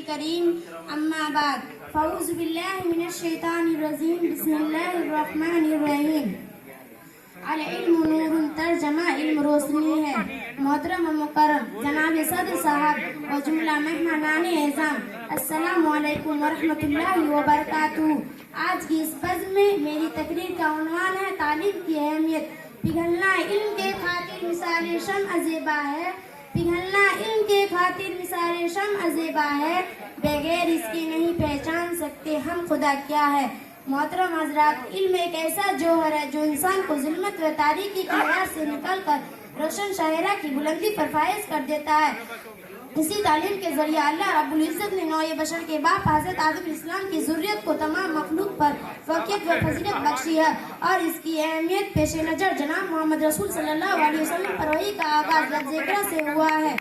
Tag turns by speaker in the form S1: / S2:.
S1: الكريم أما بعد فأعوذ بالله من الشيطان الرجيم بسم الله الرحمن الرحيم علم نور ترجمہ علم روشنی ہے. محترم و مکرم جناب صدر صاحب و جملہ مہمانان اعظام السلام علیکم ورحمۃ اللہ وبرکاتہ. آج کی اس بزم میں میری تقریر کا عنوان ہے تعلیم کی اہمیت. پگھلنا علم کے خاطر مثال شمع زیبا ہے. پگھلنا علم کے خاطر مثال شمع زیبا ہے. بغیر اس کی نہیں پہچان سکتے ہم خدا کیا ہے. محترم حضرات، علم ایک ایسا جوہر ہے جو انسان کو ظلمت و تاریکی کی حیات سے نکل کر روشن شاہراہ کی بلندی پر فائز کر دیتا ہے. اسی تعلیم کے ذریعے اللہ رب العزت نے نوع بشر کے باپ حضرت آدم علیہ السلام کی ذریت کو تمام مخلوق پر فوقیت و فضیلت بخشی ہے، اور اس کی اہمیت پیش نظر جناب محمد رسول صلی اللہ علیہ وسلم پر وحی کا آغاز لفظ اقرا سے ہوا ہے.